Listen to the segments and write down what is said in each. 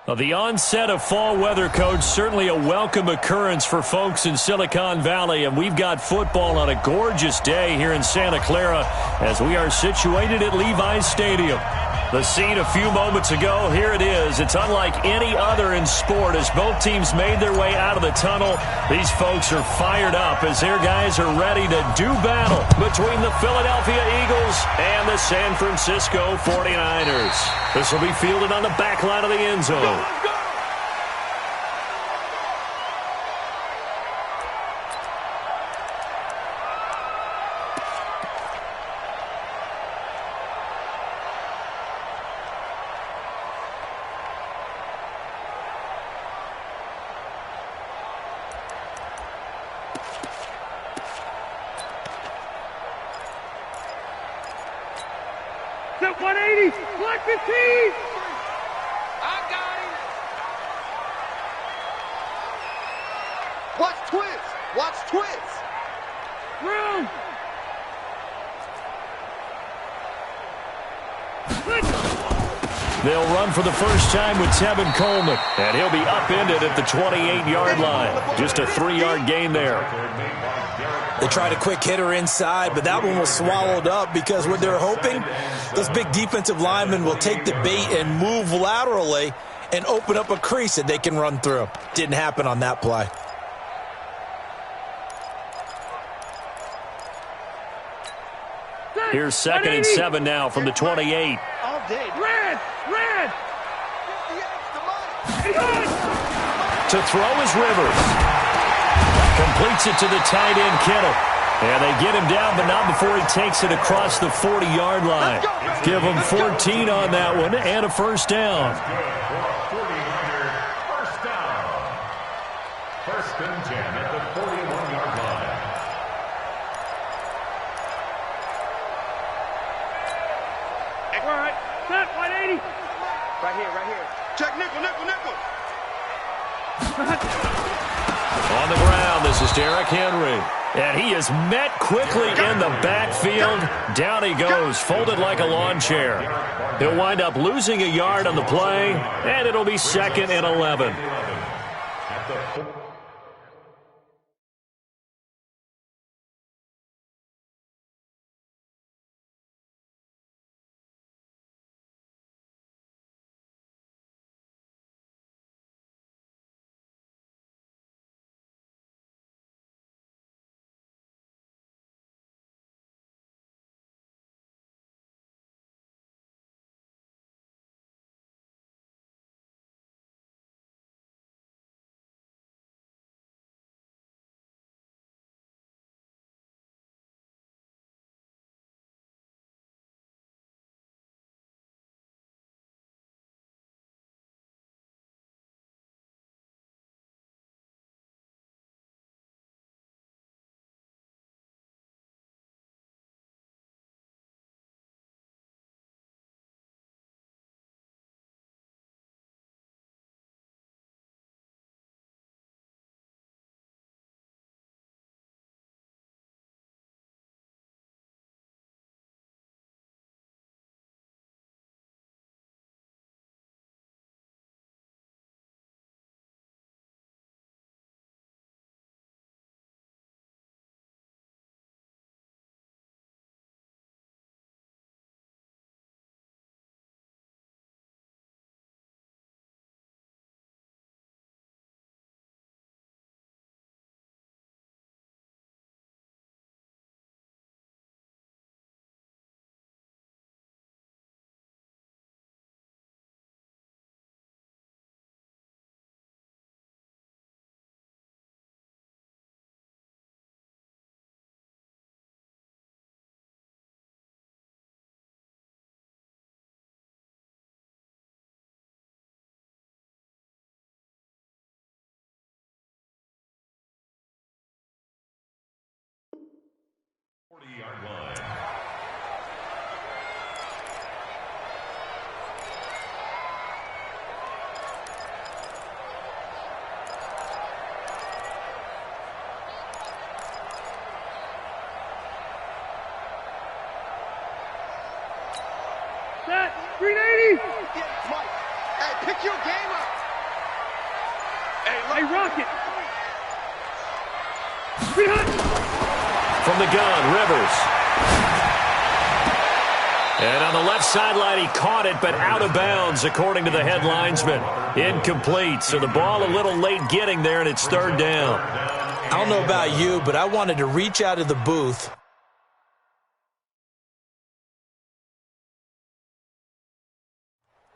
Well, the onset of fall weather, Coach, certainly a welcome occurrence for folks in Silicon Valley, and we've got football on a gorgeous day here in Santa Clara as we are situated at Levi's Stadium. The scene a few moments ago, here it is. It's unlike any other in sport as both teams made their way out of the tunnel. These folks are fired up as their guys are ready to do battle between the Philadelphia Eagles and the San Francisco 49ers. This will be fielded on the back line of the end zone. Let's go! Set 180, black 15. I got him. Watch twist. Watch twist. Room. They'll run for the first time with Tevin Coleman, and he'll be upended at the 28-yard line. Just a 3-yard gain there. They tried a quick hitter inside, but that one was swallowed up because what they're hoping, those big defensive linemen will take the bait and move laterally and open up a crease that they can run through. Didn't happen on that play. Here's 2nd and 7 now from the 28. All day. Red. To throw is Rivers. Completes it to the tight end, Kittle. And they get him down, but not before he takes it across the 40-yard line. Give him 14 on that one and a first down. First and 10 at the 41-yard line. All right, set 180. Right here. Check nickel. On the ground, this is Derrick Henry. And he is met quickly in the backfield. Down he goes, folded like a lawn chair. He'll wind up losing a yard on the play, and it'll be 2nd and 11. Set 380. Yeah, Mike. Hey, pick your game up. Hey, Rocket. Behind. From the gun, Rivers. And on the left sideline, he caught it, but out of bounds, according to the head linesman. Incomplete, so the ball a little late getting there, and it's third down. I don't know about you, but I wanted to reach out of the booth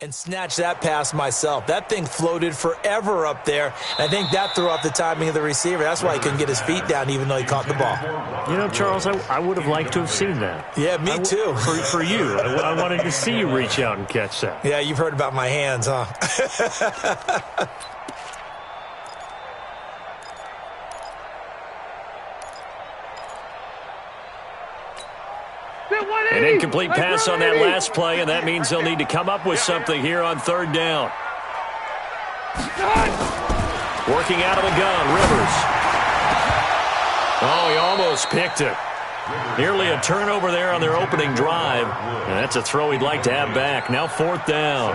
and snatch that pass myself. That thing floated forever up there. And I think that threw off the timing of the receiver. That's why he couldn't get his feet down even though he caught the ball. You know, Charles, I would have liked to have seen that. Yeah, me too. For you. I wanted to see you reach out and catch that. Yeah, you've heard about my hands, huh? An incomplete pass on that last play, and that means they'll need to come up with something here on third down. Working out of the gun, Rivers. Oh, he almost picked it. Nearly a turnover there on their opening drive. And that's a throw he'd like to have back. Now fourth down.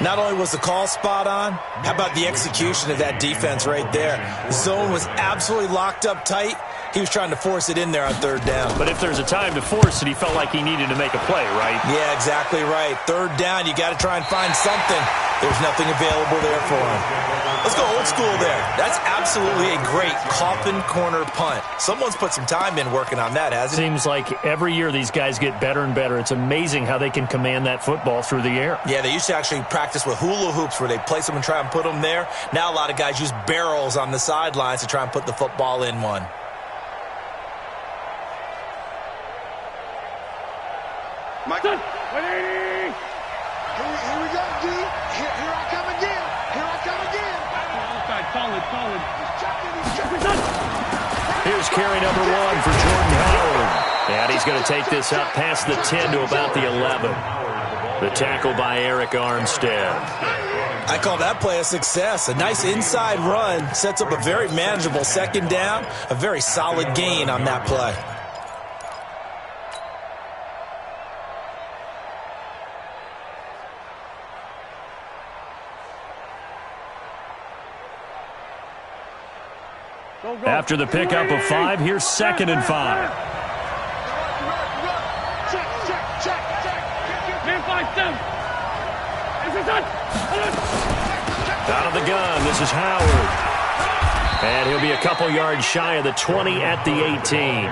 Not only was the call spot on, how about the execution of that defense right there? The zone was absolutely locked up tight. He was trying to force it in there on third down. But if there's a time to force it, he felt like he needed to make a play, right? Yeah, exactly right. Third down, you got to try and find something. There's nothing available there for him. Let's go old school there. That's absolutely a great coffin corner punt. Someone's put some time in working on that, hasn't it? Seems like every year these guys get better and better. It's amazing how they can command that football through the air. Yeah, they used to actually practice with hula hoops where they place them and try and put them there. Now a lot of guys use barrels on the sidelines to try and put the football in one. Michael. 180. Here we go, D. Here I come again. Here I come again. Outside, solid. He's jumping. Here's carry number 1 for Jordan Howard. And he's going to take this up past the 10 to about the 11. The tackle by Eric Armstead. I call that play a success. A nice inside run sets up a very manageable second down. A very solid gain on that play. After the pickup of 5, here's 2nd and 5. Check. Man 5-7. Out of the gun, this is Howard. And he'll be a couple yards shy of the 20 at the 18.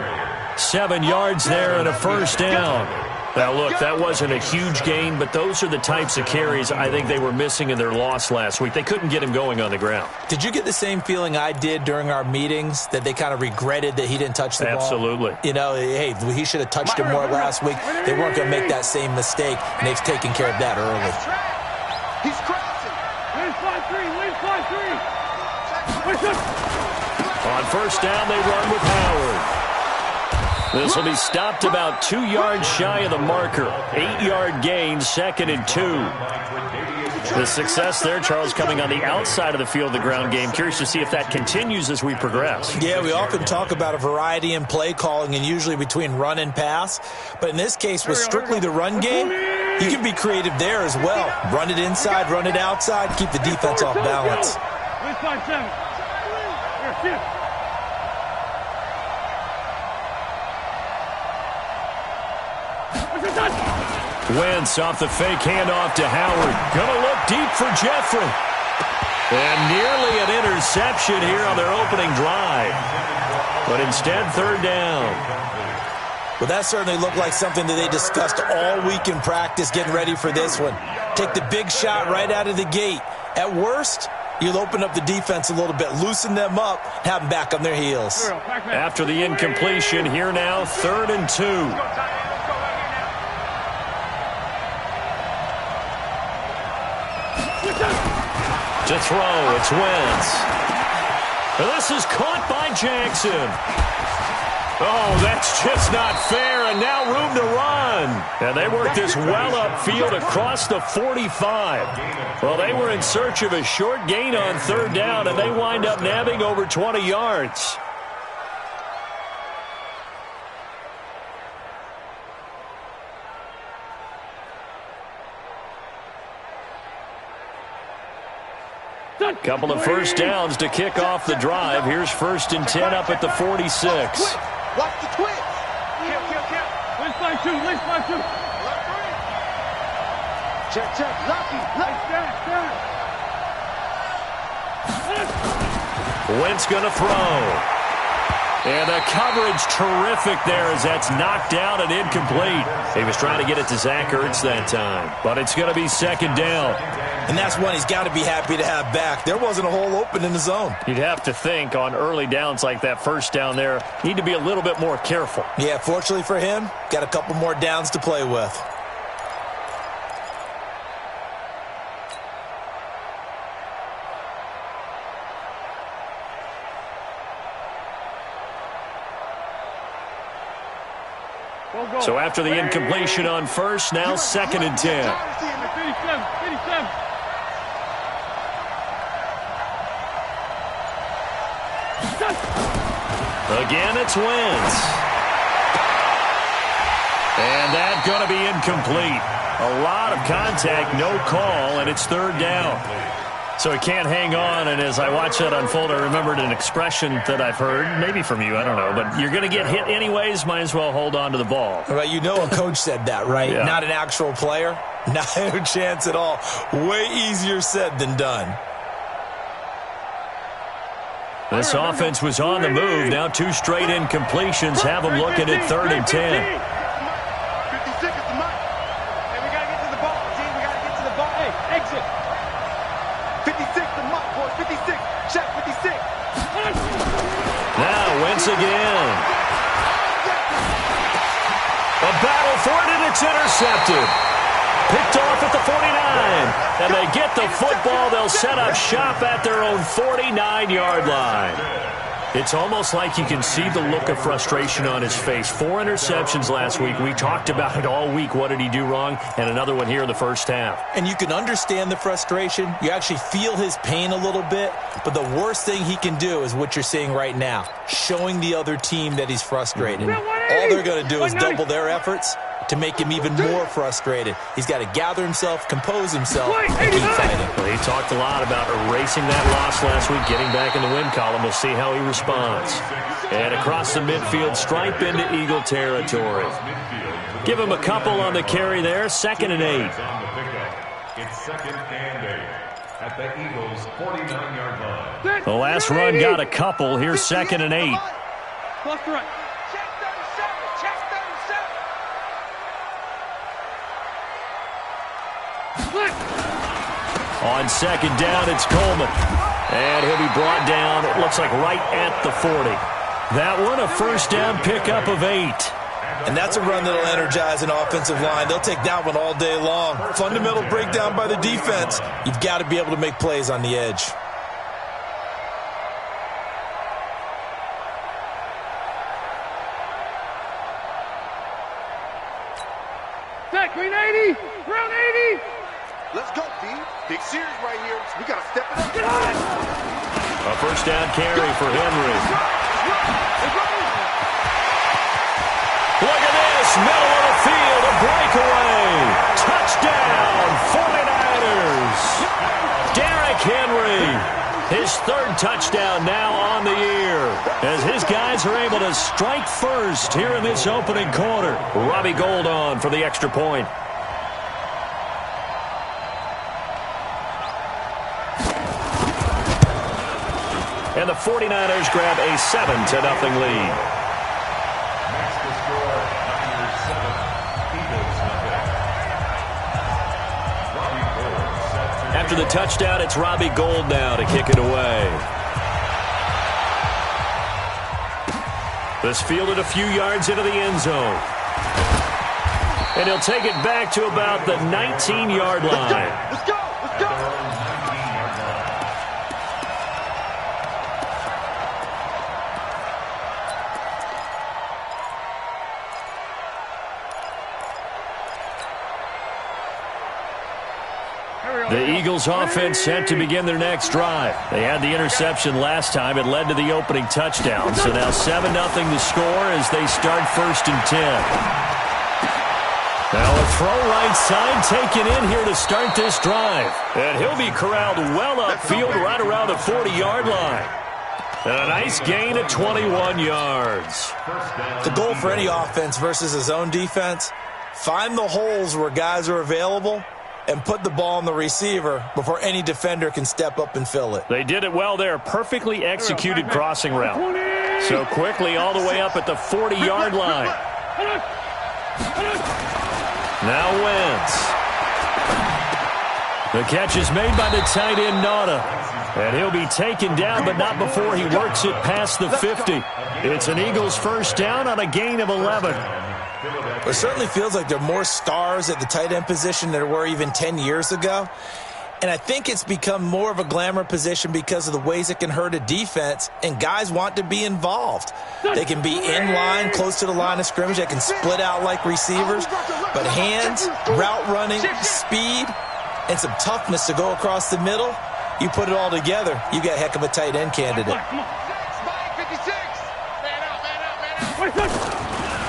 7 yards there and a first down. Now, look, that wasn't a huge gain, but those are the types of carries I think they were missing in their loss last week. They couldn't get him going on the ground. Did you get the same feeling I did during our meetings, that they kind of regretted that he didn't touch the ball? Absolutely. You know, hey, he should have touched it more last week. They weren't going to make that same mistake, and they've taken care of that early. He's crossing. Win 5-3. On first down, they run with Howard. This will be stopped about 2 yards shy of the marker. 8-yard gain, 2nd and 2. The success there, Charles, coming on the outside of the field of the ground game. Curious to see if that continues as we progress. Yeah, we often talk about a variety in play calling and usually between run and pass. But in this case, with strictly the run game, you can be creative there as well. Run it inside, run it outside, keep the defense off balance. Win 5-7. Here, shift. Wentz off the fake handoff to Howard. Gonna look deep for Jeffrey. And nearly an interception here on their opening drive. But instead, third down. Well, that certainly looked like something that they discussed all week in practice, getting ready for this one. Take the big shot right out of the gate. At worst, you'll open up the defense a little bit, loosen them up, have them back on their heels. After the incompletion, here now, 3rd and 2. To throw, it's Wentz. And this is caught by Jackson. Oh, that's just not fair, and now room to run. And they work this well upfield across the 45. Well, they were in search of a short gain on third down, and they wind up nabbing over 20 yards. Couple of first downs to kick off the drive. Here's 1st and 10 up at the 46. Watch the twitch. List by two. Check. Lucky. Wentz going to throw. And the coverage terrific there as that's knocked down and incomplete. He was trying to get it to Zach Ertz that time. But it's going to be 2nd down. And that's one he's got to be happy to have back. There wasn't a hole open in the zone. You'd have to think on early downs like that 1st down there, need to be a little bit more careful. Yeah, fortunately for him, got a couple more downs to play with. So after the incompletion on 1st, now 2nd and 10. 57. Again, it's Wentz. And that's going to be incomplete. A lot of contact, no call, and it's 3rd down. So he can't hang on, and as I watch that unfold, I remembered an expression that I've heard, maybe from you, I don't know, but you're going to get hit anyways, might as well hold on to the ball. Well, you know a coach said that, right? Yeah. Not an actual player. Not a chance at all. Way easier said than done. This offense was on the move. Now 2 straight incompletions have them looking at 3rd and 10. 56 is the mark. Hey, we got to get to the ball, team. We got to get to the ball. Hey, exit. 56 the mark, boys. 56. Check 56. Now Wentz again. A battle for it, and it's intercepted. Picked off at the 49. And they get the football. They'll set up shop at their own 49-yard line. It's almost like you can see the look of frustration on his face. 4 interceptions last week. We talked about it all week. What did he do wrong? And another one here in the 1st half. And you can understand the frustration. You actually feel his pain a little bit. But the worst thing he can do is what you're seeing right now, showing the other team that he's frustrated. All they're going to do is double their efforts to make him even more frustrated. He's got to gather himself, compose himself, and keep fighting. Well, he talked a lot about erasing that loss last week, getting back in the win column. We'll see how he responds. And across the midfield, stripe into Eagle territory. Give him a couple on the carry there. 2nd and 8. It's 2nd and 8 at the Eagles' 49-yard line. The last run got a couple. Here's 2nd and 8. Plus the right. Check 37. Check 37. On 2nd down, it's Coleman. And he'll be brought down, it looks like right at the 40. That one, a 1st down pickup of 8. And that's a run that'll energize an offensive line. They'll take that one all day long. Fundamental breakdown by the defense. You've got to be able to make plays on the edge. Back, green 80. Round 80. Let's go, D. Big series right here. We got to step it up. Get on. A 1st down carry for Henry. Look at this, middle of the field, a breakaway. Touchdown, 49ers. Derrick Henry, his 3rd touchdown now on the year, as his guys are able to strike first here in this opening quarter. Robbie Gould on for the extra point. And the 49ers grab a 7-0 lead. After the touchdown, it's Robbie Gould now to kick it away. This fielded a few yards into the end zone. And he'll take it back to about the 19-yard line. Let's go. Let's go. The Eagles offense set to begin their next drive. They had the interception last time. It led to the opening touchdown. So now 7-0 the score as they start 1st and 10. Now a throw right side taken in here to start this drive. And he'll be corralled well upfield right around the 40-yard line. And a nice gain of 21 yards. The goal for any offense versus a zone defense, find the holes where guys are available and put the ball on the receiver before any defender can step up and fill it. They did it well there. Perfectly executed crossing route. So quickly all the way up at the 40-yard line. Now Wentz. The catch is made by the tight end, Nauta. And he'll be taken down, but not before he works it past the 50. It's an Eagles first down on a gain of 11. It certainly feels like there are more stars at the tight end position than there were even 10 years ago. And I think it's become more of a glamour position because of the ways it can hurt a defense, and guys want to be involved. They can be in line, close to the line of scrimmage. They can split out like receivers. But hands, route running, speed, and some toughness to go across the middle, you put it all together, you got a heck of a tight end candidate.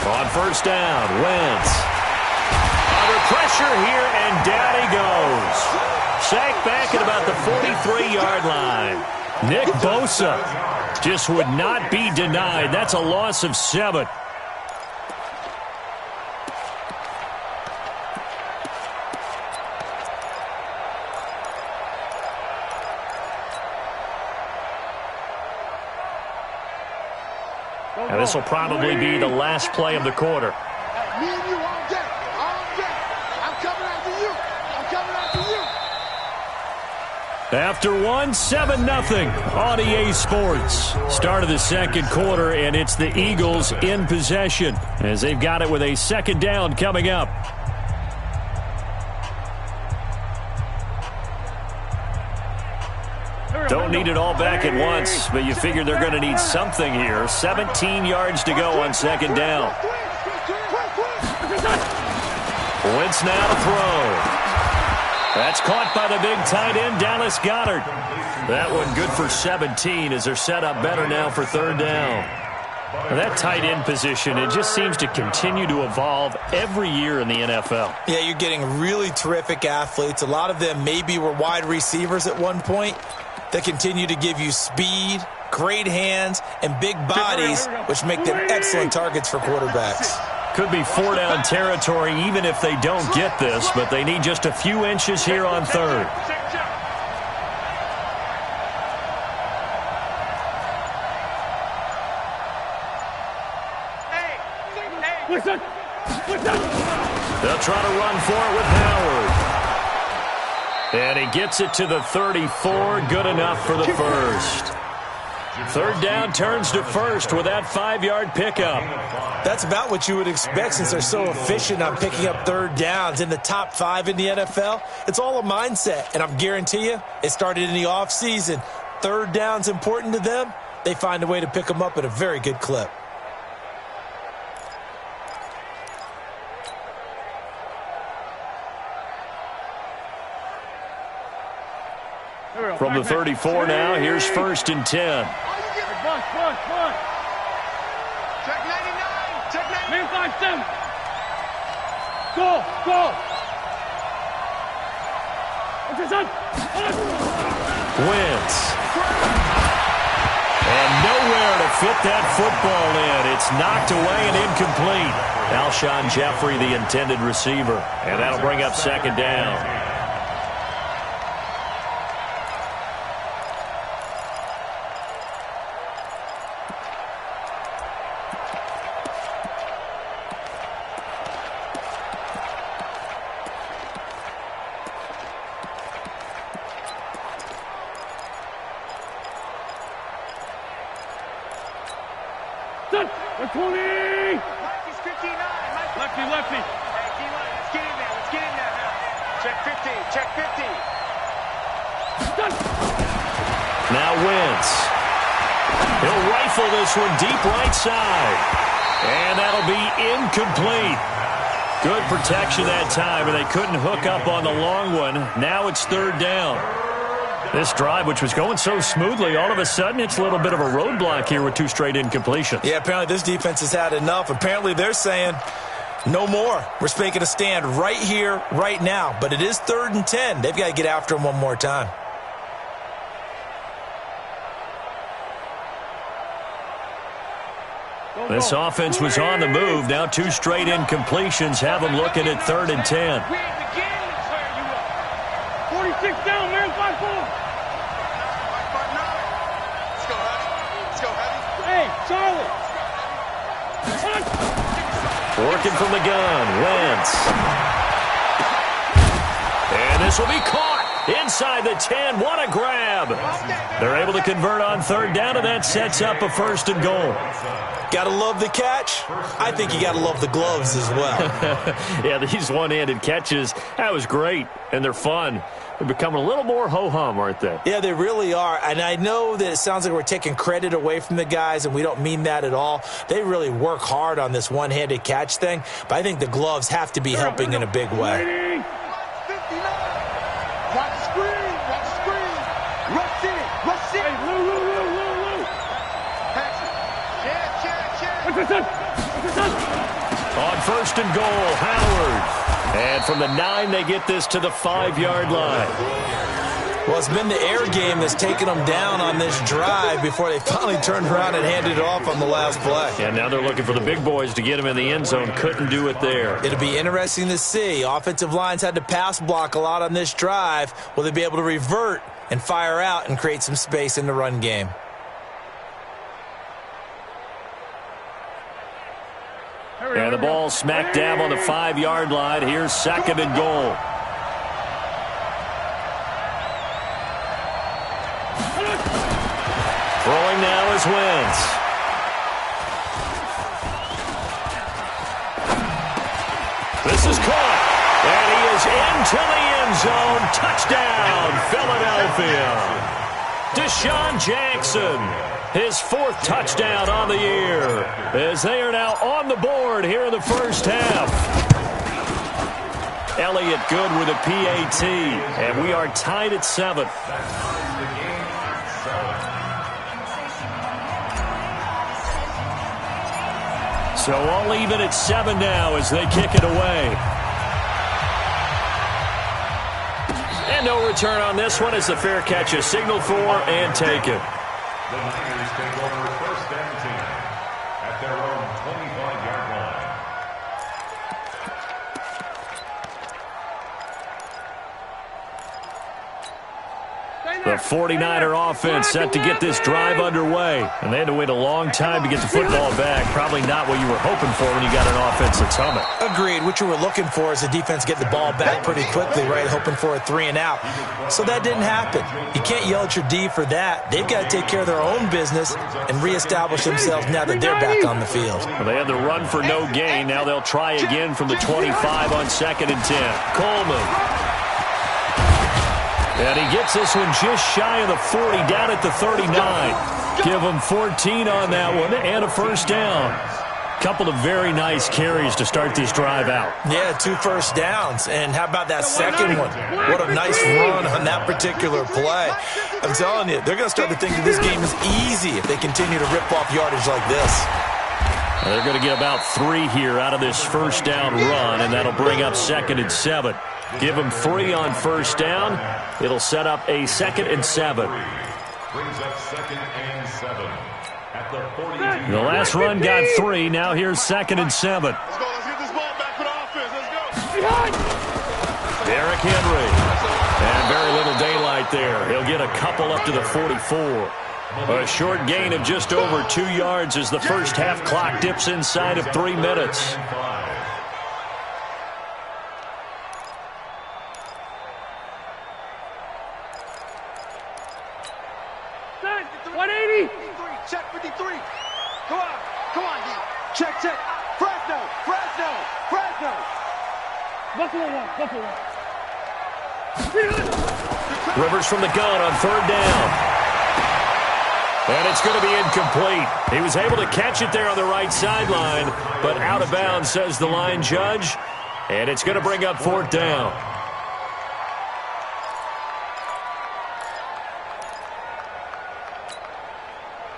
On first down, Wentz. Under pressure here, and down he goes. Sacked back at about the 43-yard line. Nick Bosa just would not be denied. That's a loss of 7. And this will probably be the last play of the quarter. Me and you all day. All day. I'm coming after you. I'm coming after you. After 7-0 on EA Sports. Start of the second quarter, and it's the Eagles in possession as they've got it with a second down coming up. Don't need it all back at once, but you figure they're going to need something here. 17 yards to go on second down. Wentz now to throw. That's caught by the big tight end, Dallas Goedert. That one good for 17 as they're set up better now for third down. That tight end position, it just seems to continue to evolve every year in the NFL. Yeah, you're getting really terrific athletes. A lot of them maybe were wide receivers at one point that continue to give you speed, great hands, and big bodies, which make them excellent targets for quarterbacks. Could be 4-down territory even if they don't get this, but they need just a few inches here on third. They'll try to run for it with Howard. And he gets it to the 34. Good enough for the first. Third down turns to first with that 5-yard pickup. That's about what you would expect since they're so efficient on picking up third downs in the top 5 in the NFL. It's all a mindset, and I'm guarantee you it started in the offseason. Third down's important to them. They find a way to pick them up at a very good clip. From the 34 now, here's 1st and 10. Check 99. Check 99. Man 5-7. Go. Wentz. And nowhere to fit that football in. It's knocked away and incomplete. Alshon Jeffrey, the intended receiver. And that'll bring up second down. Lefty. Hey, D-line, let's get in there. Now. Check 15. Now Wentz. He'll rifle this one deep right side. And that'll be incomplete. Good protection that time, and they couldn't hook up on the long one. Now it's third down. This drive, which was going so smoothly, all of a sudden it's a little bit of a roadblock here with 2 straight incompletions. Yeah, apparently this defense has had enough. Apparently they're saying, No more. We're making a stand right here, right now. But it is 3rd and 10. They've got to get after him one more time. This offense was on the move. Now 2 straight incompletions have them looking at 3rd and 10. 46 down, man. 5-4. Let's go, Hattie. Let's go, Hattie. Hey, Charlie. Working from the gun, Wentz. And this will be caught inside the 10. What a grab. They're able to convert on 3rd down, and that sets up a 1st and goal. Gotta love the catch. I think you gotta love the gloves as well. Yeah, these one-handed catches, that was great, and they're fun. They're becoming a little more ho-hum, aren't they? Yeah, they really are. And I know that it sounds like we're taking credit away from the guys, and we don't mean that at all. They really work hard on this one-handed catch thing, but I think the gloves have to be helping in a big way. 59. Watch the screen. Watch the screen. Rush in. Rush in. Pass it. On 1st and goal, Howard. And from the 9, they get this to the 5-yard line. Well, it's been the air game that's taken them down on this drive before they finally turned around and handed it off on the last play. Yeah, now they're looking for the big boys to get them in the end zone. Couldn't do it there. It'll be interesting to see. Offensive lines had to pass block a lot on this drive. Will they be able to revert and fire out and create some space in the run game? And the ball smack dab on the 5-yard line. Here's 2nd and goal. Throwing now is Wentz. This is caught. And he is into the end zone. Touchdown, Philadelphia. Deshaun Jackson. His 4th touchdown on the year, as they are now on the board here in the first half. Elliott good with a PAT, and we are tied at 7. So all even at 7 now as they kick it away. And no return on this one as the fair catch is signaled for and taken. The Niners take over 1st and 10 at their own 25-yard line. The 49er offense set to get this drive underway. And they had to wait a long time to get the football back. Probably not what you were hoping for when you got an offense that's humming. Agreed. What you were looking for is the defense get the ball back pretty quickly, right? Hoping for a 3 and out. So that didn't happen. You can't yell at your D for that. They've got to take care of their own business and reestablish themselves now that they're back on the field. Well, they had the run for no gain. Now they'll try again from the 25 on 2nd and 10. Coleman. And he gets this one just shy of the 40, down at the 39. Give him 14 on that one and a 1st down. Couple of very nice carries to start this drive out. Yeah, 2 first downs. And how about that second one? What a nice run on that particular play. I'm telling you, they're going to start to think that this game is easy if they continue to rip off yardage like this. They're going to get about 3 here out of this 1st down run, and that'll bring up 2nd and 7. Give them 3 on 1st down. It'll set up a 2nd and 7. Brings up 2nd and 7 at the 42. The last run got 3. Now here's 2nd and 7. Let's go. Let's get this ball back for the offense. Let's go. Derrick Henry. And very little daylight there. He'll get a couple up to the 44. A short gain of just over 2 yards as the first half clock dips inside of 3 minutes. 180. Check 53. Come on. Come on, D. Check. Fresno. Buffalo one. Rivers from the gun on 3rd down. And it's going to be incomplete. He was able to catch it there on the right sideline, but out of bounds, says the line judge. And it's going to bring up 4th down.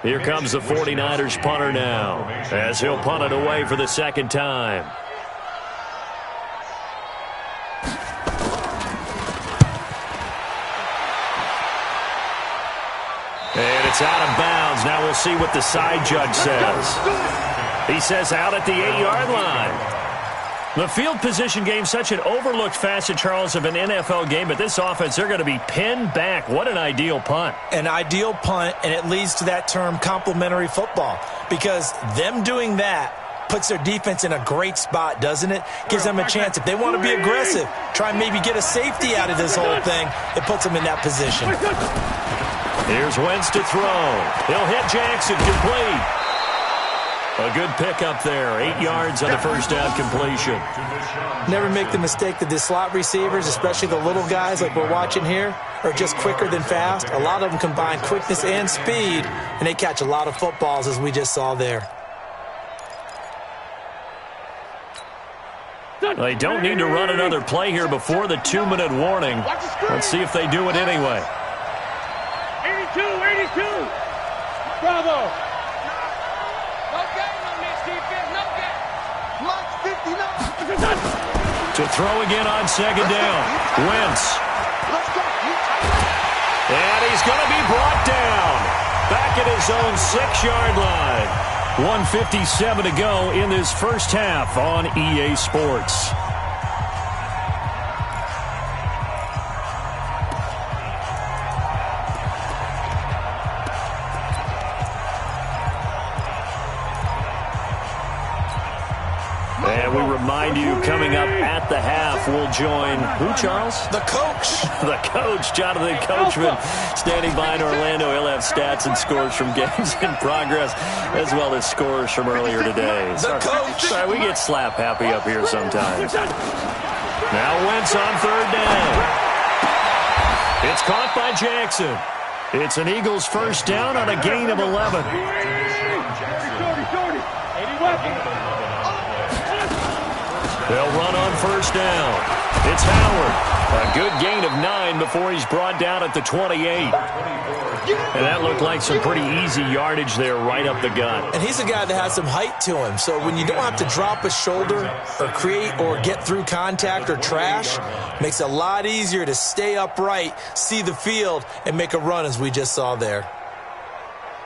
Here comes the 49ers punter now, as he'll punt it away for the 2nd time. It's out of bounds. Now we'll see what the side judge says. He says out at the 8-yard line. The field position game, such an overlooked facet, Charles, of an NFL game, but this offense, they're going to be pinned back. What an ideal punt. An ideal punt, and it leads to that term complementary football, because them doing that puts their defense in a great spot, doesn't it? Gives them a chance. If they want to be aggressive, try and maybe get a safety out of this whole thing, it puts them in that position. Here's Wentz to throw. He'll hit Jackson, complete. A good pickup there. 8 yards on the first down completion. Never make the mistake that the slot receivers, especially the little guys like we're watching here, are just quicker than fast. A lot of them combine quickness and speed, and they catch a lot of footballs, as we just saw there. They don't need to run another play here before the 2-minute warning. Let's see if they do it anyway. 82. Bravo. To throw again on second down. Wentz. And he's going to be brought down. Back at his own 6-yard line. 1:57 to go in this first half on EA Sports. And we remind you, coming up at the half, we'll join who, Charles? The coach. The coach, Jonathan Coachman, standing by in Orlando. He'll have stats and scores from games in progress, as well as scores from earlier today. The coach. Sorry, we get slap happy up here sometimes. Now Wentz on third down. It's caught by Jackson. It's an Eagles first down on a gain of 11. They'll run on first down. It's Howard. A good gain of 9 before he's brought down at the 28. And that looked like some pretty easy yardage there right up the gut. And he's a guy that has some height to him. So when you don't have to drop a shoulder or create or get through contact or trash, makes it a lot easier to stay upright, see the field, and make a run as we just saw there.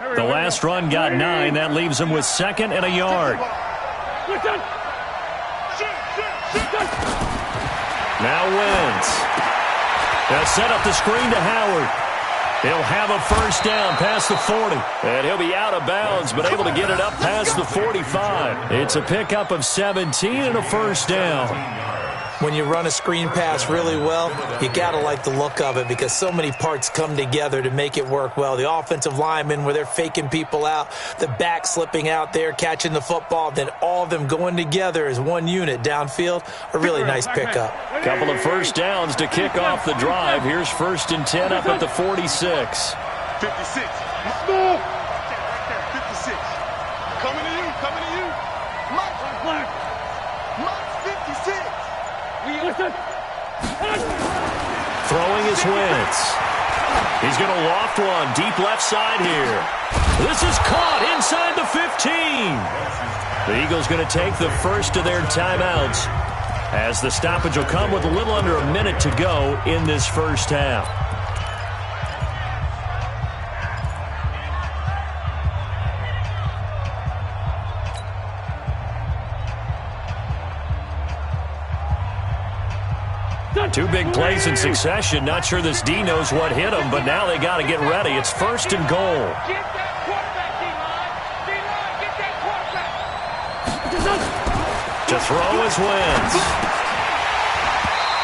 The last run got 9. That leaves him with 2nd and a yard. Now Wentz. They'll set up the screen to Howard. He'll have a first down past the 40. And he'll be out of bounds, but able to get it up past the 45. It's a pickup of 17 and a first down. When you run a screen pass really well, you got to like the look of it because so many parts come together to make it work well. The offensive linemen, where they're faking people out, the back slipping out there, catching the football, then all of them going together as one unit downfield. A really nice pickup. Couple of first downs to kick off the drive. Here's 1st and 10 up at the 46. 56. Move. 56. Coming to you. Mike 56. Throwing is Wentz. He's going to loft one deep left side here. This is caught inside the 15. The Eagles going to take the first of their timeouts as the stoppage will come with a little under a minute to go in this first half. Two big plays in succession. Not sure this D knows what hit him, but now they got to get ready. It's 1st and goal. Get that quarterback, D-line. Get that quarterback. To throw is Wentz.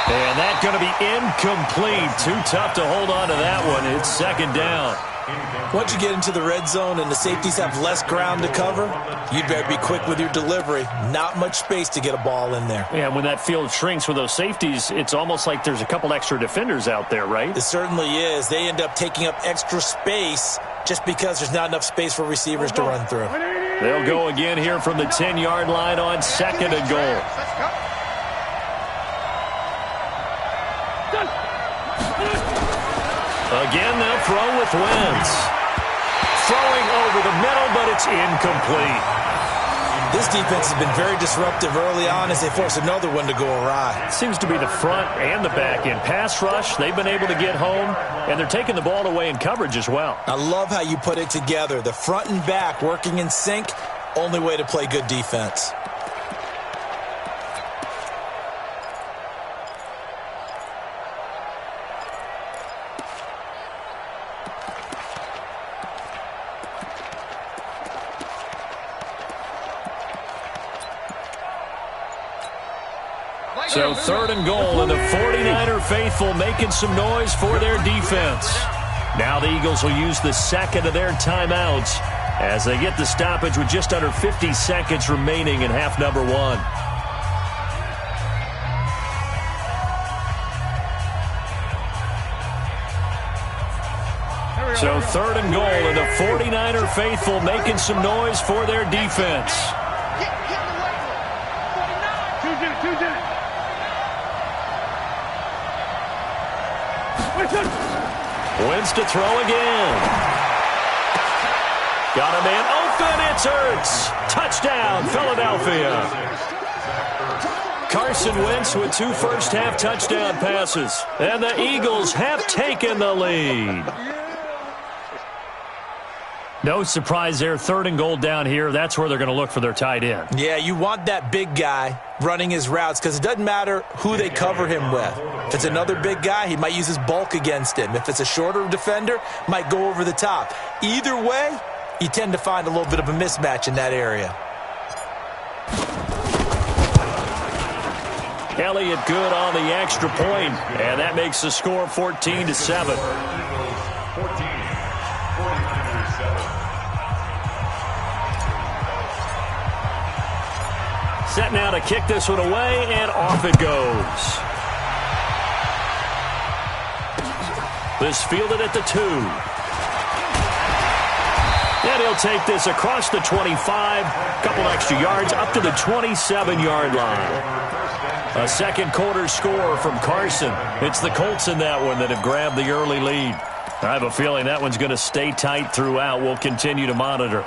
And that's going to be incomplete. Too tough to hold on to that one. It's 2nd down. Once you get into the red zone and the safeties have less ground to cover, you'd better be quick with your delivery. Not much space to get a ball in there. Yeah, when that field shrinks with those safeties, it's almost like there's a couple extra defenders out there, right? It certainly is. They end up taking up extra space just because there's not enough space for receivers to run through. They'll go again here from the 10-yard line on 2nd and goal. Again, they'll throw with Wentz. Throwing over the middle, but it's incomplete. This defense has been very disruptive early on as they force another one to go awry. It seems to be the front and the back end. Pass rush, they've been able to get home, and they're taking the ball away in coverage as well. I love how you put it together. The front and back working in sync, only way to play good defense. So 3rd and goal, and the 49er faithful making some noise for their defense. Now the Eagles will use the second of their timeouts as they get the stoppage with just under 50 seconds remaining in half number 1. So 3rd and goal, and the 49er faithful making some noise for their defense. Wins to throw again. Got a man open. It's Ertz. Touchdown, Philadelphia. Carson Wentz with 2 first-half touchdown passes. And the Eagles have taken the lead. No surprise there. 3rd and goal down here. That's where they're going to look for their tight end. Yeah, you want that big guy running his routes because it doesn't matter who they cover him with. If it's another big guy, he might use his bulk against him. If it's a shorter defender, might go over the top. Either way, you tend to find a little bit of a mismatch in that area. Elliott good on the extra point, and that makes the score 14-7. Set now to kick this one away, and off it goes. This fielded at the 2. And he'll take this across the 25, couple extra yards, up to the 27-yard line. A second quarter score from Carson. It's the Colts in that one that have grabbed the early lead. I have a feeling that one's going to stay tight throughout. We'll continue to monitor.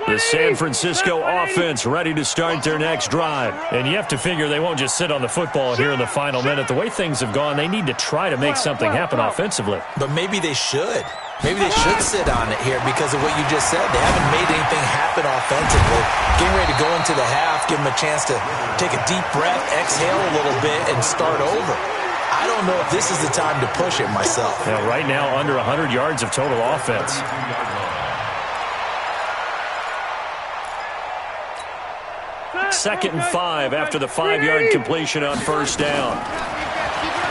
The San Francisco offense ready to start their next drive. And you have to figure they won't just sit on the football here in the final minute. The way things have gone, they need to try to make something happen offensively. But maybe they should. Maybe they should sit on it here because of what you just said. They haven't made anything happen offensively. Getting ready to go into the half, give them a chance to take a deep breath, exhale a little bit, and start over. I don't know if this is the time to push it myself. Now, right now, under 100 yards of total offense. 2nd and 5 after the 5-yard completion on first down.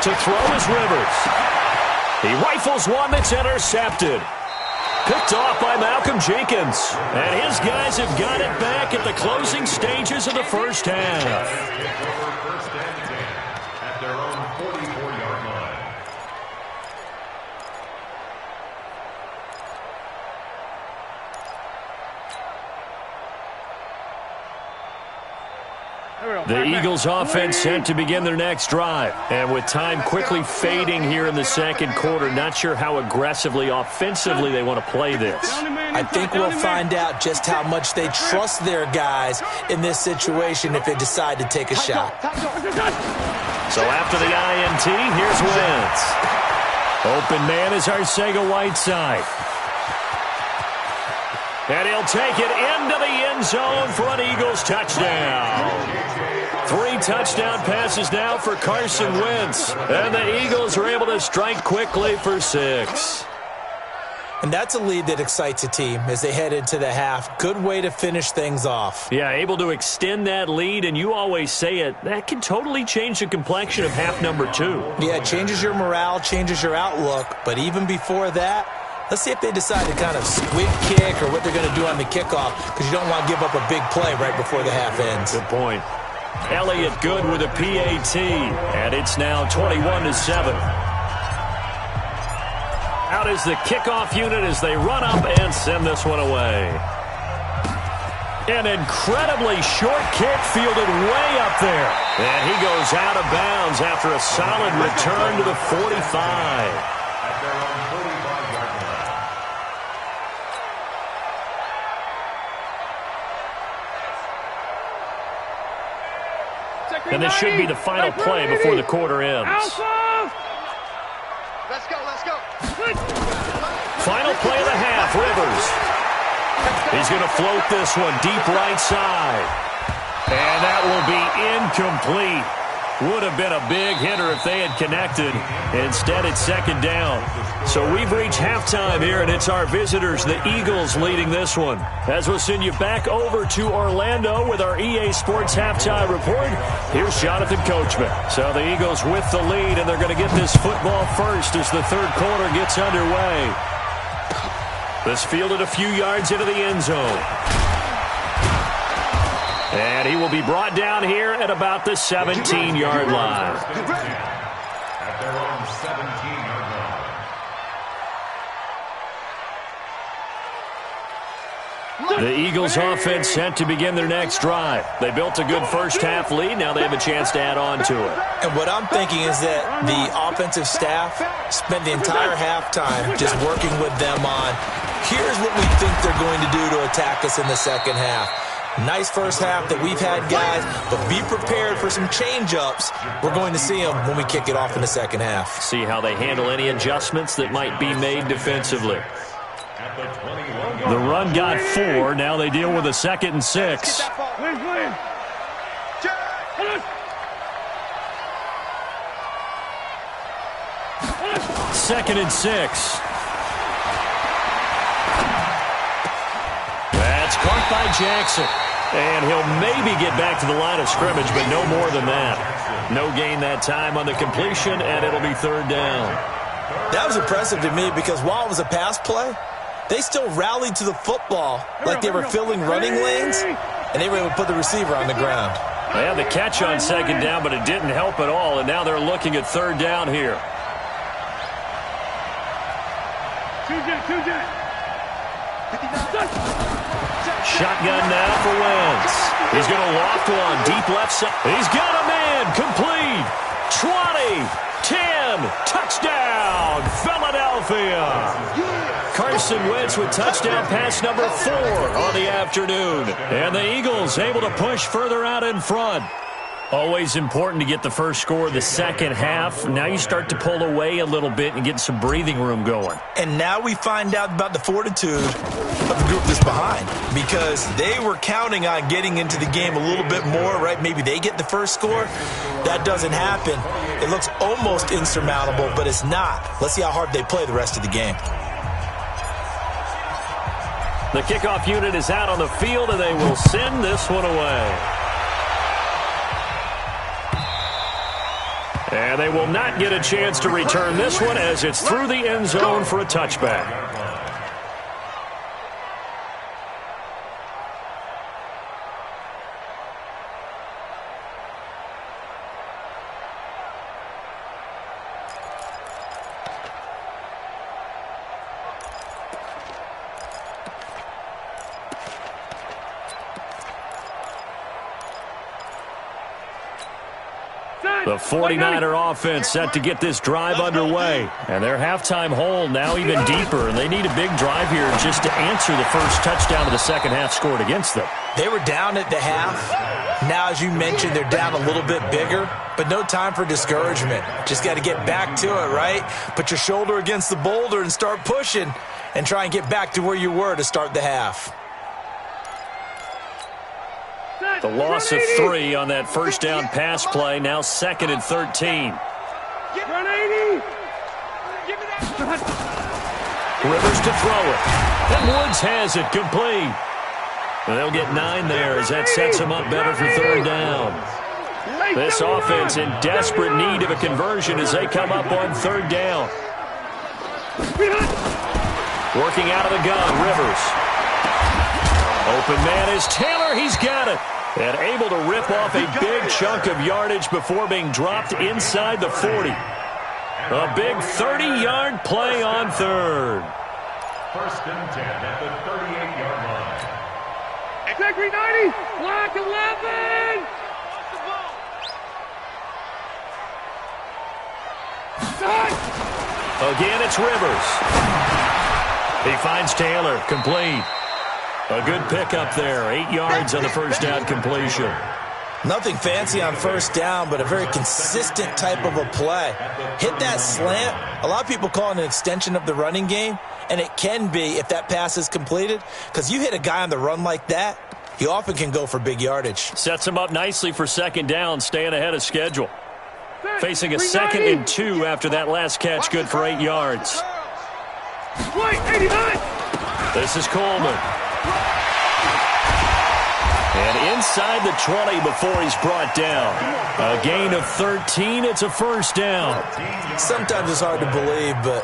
To throw is Rivers. He rifles one that's intercepted. Picked off by Malcolm Jenkins. And his guys have got it back at the closing stages of the first half. First and 10 at their own 44-yard line. The Eagles offense set to begin their next drive. And with time quickly fading here in the second quarter, not sure how aggressively, offensively they want to play this. I think we'll find out just how much they trust their guys in this situation if they decide to take a shot. So after the INT, here's Wentz. Open man is Arcega-Whiteside. And he'll take it into the end zone for an Eagles touchdown. 3 touchdown passes now for Carson Wentz. And the Eagles are able to strike quickly for 6. And that's a lead that excites a team as they head into the half. Good way to finish things off. Yeah, able to extend that lead, and you always say it, that can totally change the complexion of half number 2. Yeah, it changes your morale, changes your outlook. But even before that, let's see if they decide to kind of squib kick or what they're going to do on the kickoff, because you don't want to give up a big play right before the half ends. Good point. Elliott good with a PAT, and it's now 21-7. Out is the kickoff unit as they run up and send this one away. An incredibly short kick fielded way up there. And he goes out of bounds after a solid return to the 45. And this should be the final play before the quarter ends. Let's go, let's go. Final play of the half, Rivers. He's going to float this one deep right side. And that will be incomplete. Would have been a big hitter if they had connected. Instead, it's second down. So we've reached halftime here, and it's our visitors, the Eagles, leading this one. As we'll send you back over to Orlando with our EA Sports halftime report, here's Jonathan Coachman. So the Eagles with the lead, and they're going to get this football first as the third quarter gets underway. This fielded a few yards into the end zone. And he will be brought down here at about the 17-yard line. At their own 17-yard line. The Eagles offense set to begin their next drive. They built a good first-half lead. Now they have a chance to add on to it. And what I'm thinking is that the offensive staff spent the entire halftime just working with them on, here's what we think they're going to do to attack us in the second half. Nice first half that we've had, guys, but be prepared for some change-ups. We're going to see them when we kick it off in the second half. See how they handle any adjustments that might be made defensively. The run got 4. Now they deal with a 2nd and 6. Second and 6. That's caught by Jackson. And he'll maybe get back to the line of scrimmage, but no more than that. No gain that time on the completion, and it'll be third down. That was impressive to me because while it was a pass play, they still rallied to the football like they were filling running lanes, and they were able to put the receiver on the ground. They had the catch on second down, but it didn't help at all, and now they're looking at third down here. Shotgun now for Wentz. He's going to loft one deep left side. He's got a man. Complete. 20, 10, touchdown, Philadelphia. Carson Wentz with touchdown pass number 4 on the afternoon. And the Eagles able to push further out in front. Always important to get the first score of the second half. Now you start to pull away a little bit and get some breathing room going. And now we find out about the fortitude of the group that's behind, because they were counting on getting into the game a little bit more, right? Maybe they get the first score. That doesn't happen. It looks almost insurmountable, but it's not. Let's see how hard they play the rest of the game. The kickoff unit is out on the field, and they will send this one away. And they will not get a chance to return this one as it's through the end zone for a touchback. The 49er offense set to get this drive underway. And their halftime hole now even deeper. And they need a big drive here just to answer the first touchdown of the second half scored against them. They were down at the half. Now, as you mentioned, they're down a little bit bigger. But no time for discouragement. Just got to get back to it, right? Put your shoulder against the boulder and start pushing. And try and get back to where you were to start the half. The loss of 3 on that first down pass play. Now 2nd and 13. Rivers to throw it. And Woods has it complete. And they'll get 9 there as that sets them up better for third down. This offense in desperate need of a conversion as they come up on third down. Working out of the gun, Rivers. Open man is Taylor. He's got it. And able to rip off a big chunk of yardage before being dropped inside the 40. A big 30-yard play on third. First and 10 at the 38-yard line. Exactly 90. Block 11. Again, it's Rivers. He finds Taylor. Complete. A good pickup there. 8 yards on the first down completion. Nothing fancy on first down, but a very consistent type of a play. Hit that slant. A lot of people call it an extension of the running game, and it can be if that pass is completed, because you hit a guy on the run like that, he often can go for big yardage. Sets him up nicely for second down, staying ahead of schedule. Facing a 2nd and 2 after that last catch, good for 8 yards. This is Coleman. And inside the 20 before he's brought down. A gain of 13, it's a first down. Sometimes it's hard to believe, but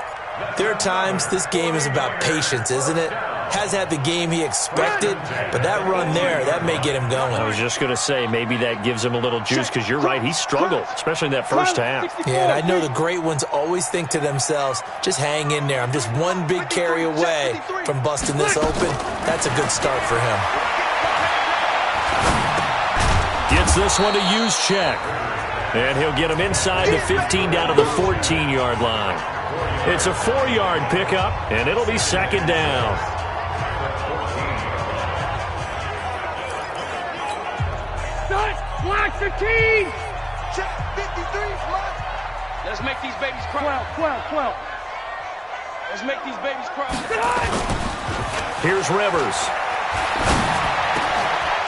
there are times this game is about patience, isn't it? Has had the game he expected, but that run there, that may get him going. I was just going to say, maybe that gives him a little juice, because you're right, he struggled, especially in that first half. Yeah, and I know the great ones always think to themselves, just hang in there. I'm just one big carry away from busting this open. That's a good start for him. Gets this one to use check. And he'll get him inside the 15 down to the 14-yard line. It's a 4-yard pickup, and it'll be second down. Block 15! Check 53, block. Let's make these babies cry. 12. Let's make these babies cry. Here's Rivers.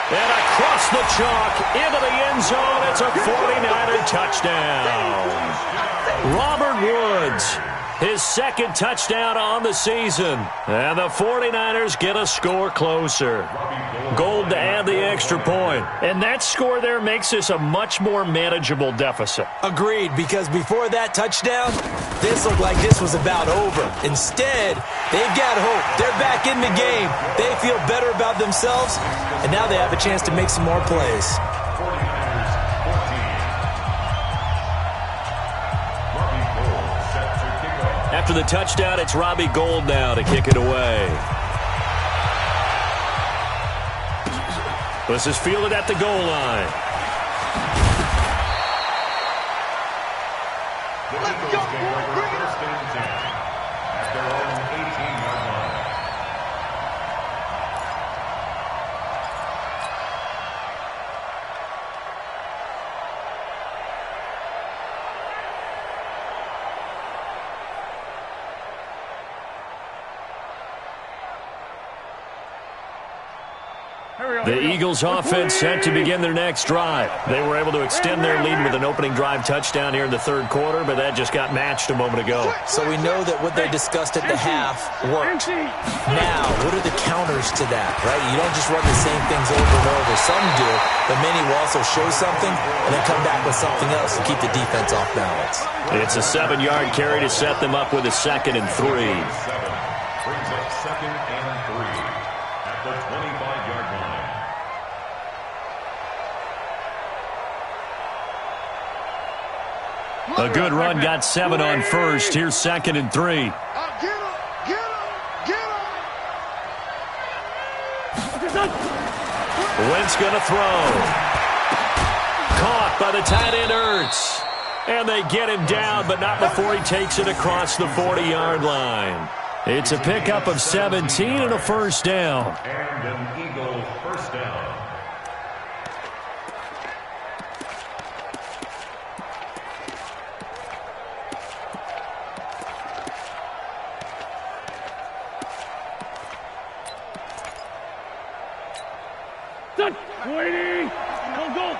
And across the chalk, into the end zone, it's a 49er touchdown. Robert Woods, his second touchdown on the season. And the 49ers get a score closer. Gold to add the extra point. And that score there makes this a much more manageable deficit. Agreed, because before that touchdown, this looked like this was about over. Instead, they've got hope. They're back in the game. They feel better about themselves, and now they have a chance to make some more plays. After the touchdown, it's Robbie Gould now to kick it away. This is fielded at the goal line. Let's go, boy. Bring it up. At their own 18-yard line. The Eagles offense set to begin their next drive. They were able to extend their lead with an opening drive touchdown here in the third quarter, but that just got matched a moment ago. So we know that what they discussed at the half worked. Now, what are the counters to that, right? You don't just run the same things over and over. Some do, but many will also show something and then come back with something else to keep the defense off balance. It's a 7-yard carry to set them up with a 2nd and 3. Brings up 2nd and 3 at the 25-yard line. A good run, got 7 on first. Here's 2nd and 3. Get him, get him, get him. Wentz going to throw. Caught by the tight end, Ertz. And they get him down, but not before he takes it across the 40-yard line. It's a pickup of 17 and a first down. And an Eagle first down. Waiting! Go!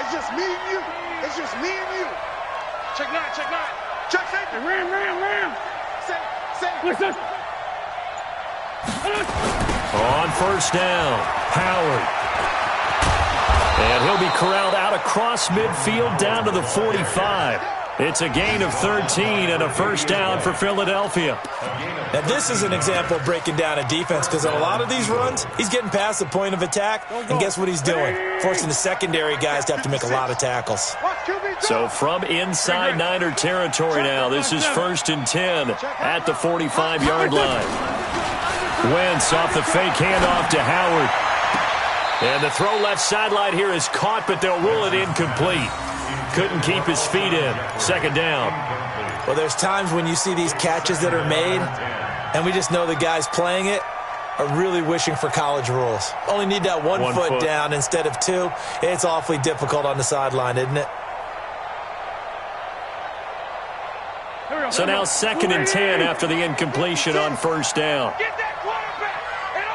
It's just me and you. It's just me and you. Check 9. Check safety. Ram! Safe. Listen! On first down, Howard. And he'll be corralled out across midfield down to the 45. It's a gain of 13 and a first down for Philadelphia. Now, this is an example of breaking down a defense, because on a lot of these runs, he's getting past the point of attack, and guess what he's doing? Forcing the secondary guys to have to make a lot of tackles. So from inside Niner territory now, this is 1st and 10 at the 45-yard line. Wentz off the fake handoff to Howard. And the throw left sideline here is caught, but they'll rule it incomplete. Couldn't keep his feet in. 2nd down. Well, there's times when you see these catches that are made, and we just know the guy's playing it, are really wishing for college rules. Only need that one foot down instead of two. It's awfully difficult on the sideline, isn't it? So now 2nd and 10 after the incompletion on first down. Get that quarterback and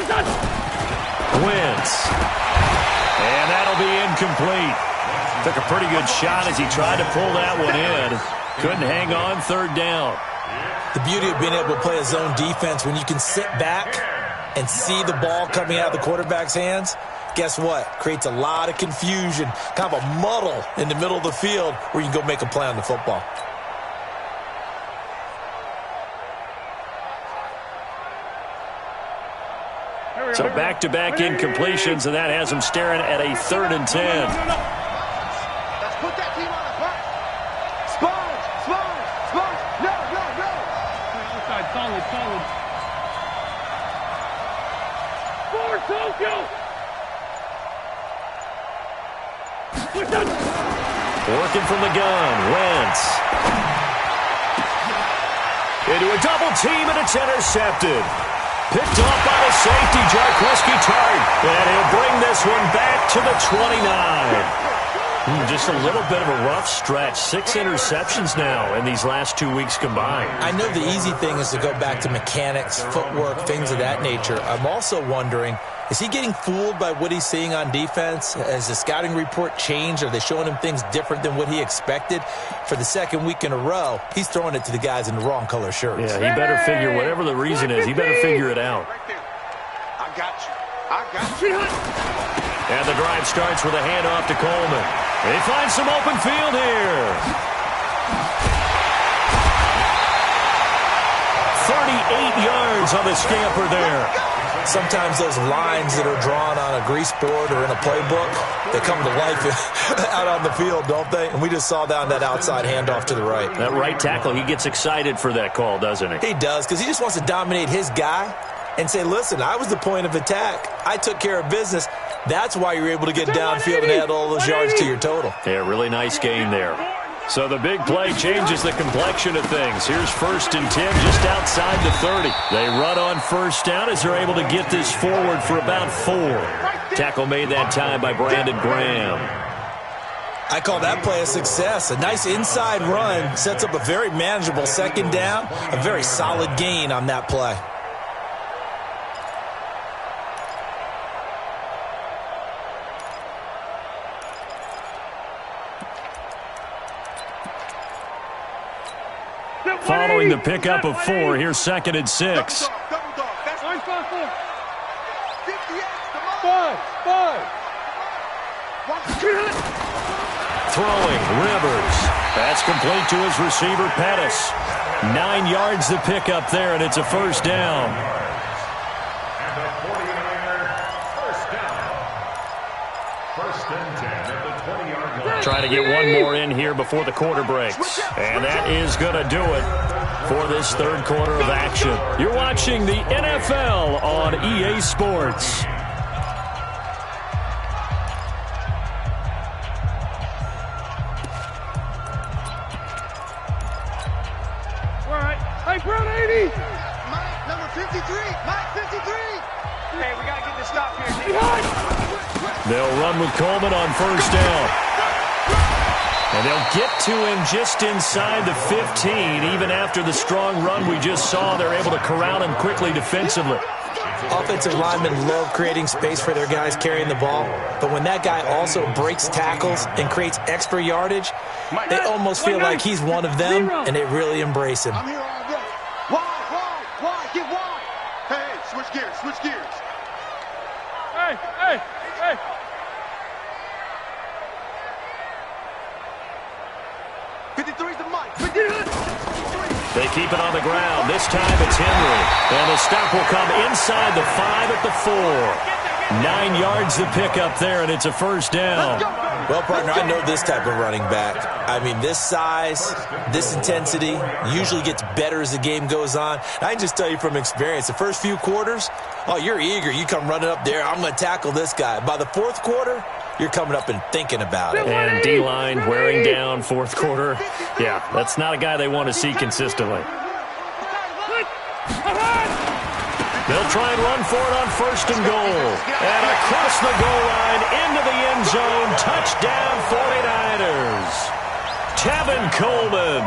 on Wentz. And that'll be incomplete. Took a pretty good shot as he tried to pull that one in. Couldn't hang on 3rd down. The beauty of being able to play a zone defense when you can sit back and see the ball coming out of the quarterback's hands, guess what? Creates a lot of confusion, kind of a muddle in the middle of the field where you can go make a play on the football. So back-to-back incompletions, and that has him staring at a 3rd and 10. Let's put that team on the back. Sponge. No. outside, solid. Forward, Tokyo. Working from the gun, Wentz. Into a double team, and it's intercepted. Picked off by the safety, Jarkowski Tart. And he'll bring this one back to the 29. Just a little bit of a rough stretch. 6 interceptions now in these last 2 weeks combined. I know the easy thing is to go back to mechanics, footwork, things of that nature. I'm also wondering, is he getting fooled by what he's seeing on defense? Has the scouting report changed? Are they showing him things different than what he expected? For the 2nd week in a row, he's throwing it to the guys in the wrong color shirts. Yeah, he better figure, whatever the reason is, he better figure it out. I got you. And the drive starts with a handoff to Coleman. He finds some open field here. 38 yards on the scamper there. Sometimes those lines that are drawn on a grease board or in a playbook, they come to life out on the field, don't they? And we just saw that on that outside handoff to the right. That right tackle, he gets excited for that call, doesn't he? He does, because he just wants to dominate his guy and say, listen, I was the point of attack. I took care of business. That's why you're able to get downfield and add all those yards to your total. Yeah, really nice gain there. So the big play changes the complexion of things. Here's 1st and 10 just outside the 30. They run on first down as they're able to get this forward for about 4. Tackle made that time by Brandon Graham. I call that play a success. A nice inside run sets up a very manageable 2nd down. A very solid gain on that play. Following the pickup of 4, here's 2nd and 6. Double dog. That's 58. Throwing, Rivers. That's complete to his receiver, Pettis. 9 yards the pickup there, and it's a 1st down. And the 49er, 1st down. 1st and 10 at the 20-yard line. Trying to get one more in here before the quarter breaks. And that is going to do it for this 3rd quarter of action. You're watching the NFL on EA Sports. Hey, Brown 80! Mike, number 53. Mike, 53. Hey, we got to get this stop here. They'll run with Coleman on 1st down. And they'll get to him just inside the 15. Even after the strong run we just saw, they're able to corral him quickly defensively. Offensive linemen love creating space for their guys carrying the ball, but when that guy also breaks tackles and creates extra yardage, they almost feel like he's one of them, and they really embrace him. I'm here all day. Wide, get wide. Hey, switch gears. Hey! 53's the Mike. They keep it on the ground. This time it's Henry. And the stop will come inside the 5 at the 4. 9 yards the pickup there, and it's a 1st down. Well, partner, I know this type of running back. I mean, this size, this intensity usually gets better as the game goes on. I can just tell you from experience, the first few quarters, you're eager. You come running up there, I'm going to tackle this guy. By the 4th quarter, you're coming up and thinking about it. And D-line wearing down 4th quarter. Yeah, that's not a guy they want to see consistently. They'll try and run for it on 1st and goal. And across the goal line, into the end zone, touchdown 49ers. Tevin Coleman,